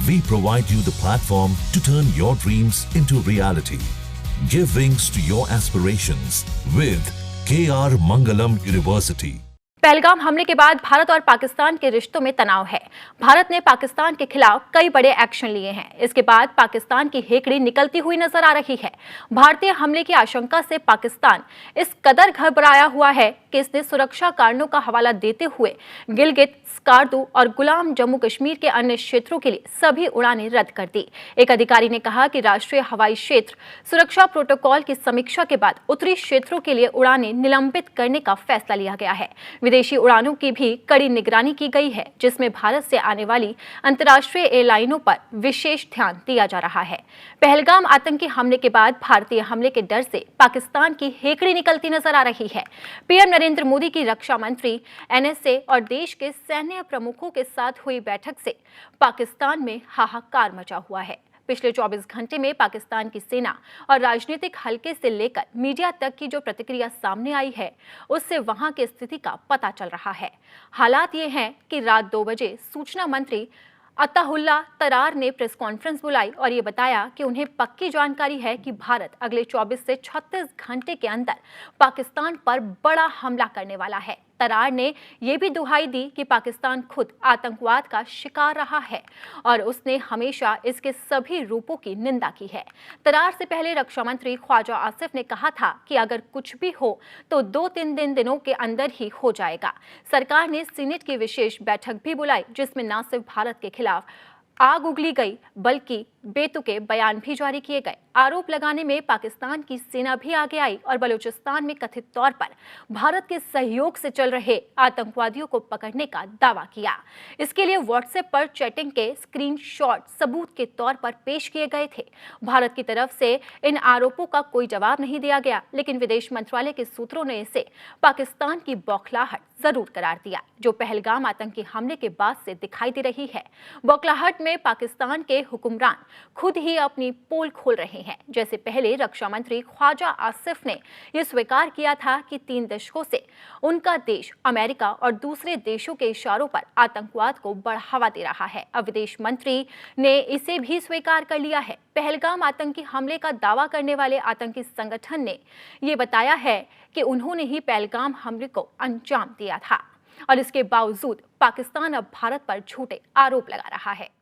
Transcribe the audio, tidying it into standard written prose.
We provide you the platform to turn your dreams into reality. Give wings to your aspirations with KR Mangalam University. Pahalgam हमले के बाद भारत और पाकिस्तान के रिश्तों में तनाव है। भारत ने पाकिस्तान के खिलाफ कई बड़े एक्शन लिए हैं। इसके बाद पाकिस्तान की हेकड़ी निकलती हुई नजर आ रही है। भारतीय हमले की आशंका से पाकिस्तान इस कदर घबराया हुआ है कि इसने सुरक्षा कारणों का हवाला देते हुए गिलगित, स्कार्दू और गुलाम जम्मू कश्मीर के अन्य क्षेत्रों के लिए सभी उड़ानें रद्द कर दी। एक अधिकारी ने कहा कि राष्ट्रीय हवाई क्षेत्र सुरक्षा प्रोटोकॉल की समीक्षा के बाद उत्तरी क्षेत्रों के लिए उड़ानें निलंबित करने का फैसला लिया गया है। विदेशी उड़ानों की भी कड़ी निगरानी की गई है, जिसमें भारत से आने वाली अंतर्राष्ट्रीय एयरलाइनों पर विशेष ध्यान दिया जा रहा है। पहलगाम आतंकी हमले के बाद भारतीय हमले के डर से पाकिस्तान की हेकड़ी निकलती नजर आ रही है। पीएम नरेंद्र मोदी की रक्षा मंत्री, एनएसए और देश के सैन्य प्रमुखों के साथ हुई बैठक से पाकिस्तान में हाहाकार मचा हुआ है। पिछले 24 घंटे में पाकिस्तान की सेना और राजनीतिक हलके से लेकर मीडिया तक की जो प्रतिक्रिया सामने आई है, उससे वहां की स्थिति का पता चल रहा है। हालात ये हैं कि रात 2 बजे सूचना मंत्री अताहुल्ला तरार ने प्रेस कॉन्फ्रेंस बुलाई और ये बताया कि उन्हें पक्की जानकारी है कि भारत अगले 24 से 36 घंटे के अंदर पाकिस्तान पर बड़ा हमला करने वाला है। तरार ने यह भी दुहाई दी कि पाकिस्तान खुद आतंकवाद का शिकार रहा है और उसने हमेशा इसके सभी रूपों की निंदा की है। तरार से पहले रक्षा मंत्री ख्वाजा आसिफ ने कहा था कि अगर कुछ भी हो तो 2-3 दिनों के अंदर ही हो जाएगा। सरकार ने सीनेट की विशेष बैठक भी बुलाई, जिसमें न सिर्फ भारत के खिलाफ आग उगली गई बल्कि बेतुके बयान भी जारी किए गए। आरोप लगाने में पाकिस्तान की सेना भी आगे आई और बलूचिस्तान में कथित तौर पर भारत के सहयोग से चल रहे आतंकवादियों को पकड़ने का दावा किया। इसके लिए व्हाट्सएप पर चैटिंग के स्क्रीनशॉट सबूत के तौर पर पेश किए गए थे। भारत की तरफ से इन आरोपों का कोई जवाब नहीं दिया गया, लेकिन विदेश मंत्रालय के सूत्रों ने इसे पाकिस्तान की बौखलाहट जरूर करार दिया, जो पहलगाम आतंकी हमले के बाद से दिखाई दे रही है। बौखलाहट में पाकिस्तान के हुक्मरान खुद ही अपनी पोल खोल रहे हैं। जैसे पहले रक्षा मंत्री ख्वाजा आसिफ ने यह स्वीकार किया था कि 3 दशकों से उनका देश अमेरिका और दूसरे देशों के इशारों पर आतंकवाद को बढ़ावा दे रहा है। अब विदेश मंत्री ने इसे भी स्वीकार कर लिया है। पहलगाम आतंकी हमले का दावा करने वाले आतंकी संगठन ने यह बताया है कि उन्होंने ही पहलगाम हमले को अंजाम दिया था और इसके बावजूद पाकिस्तान अब भारत पर झूठे आरोप लगा रहा है।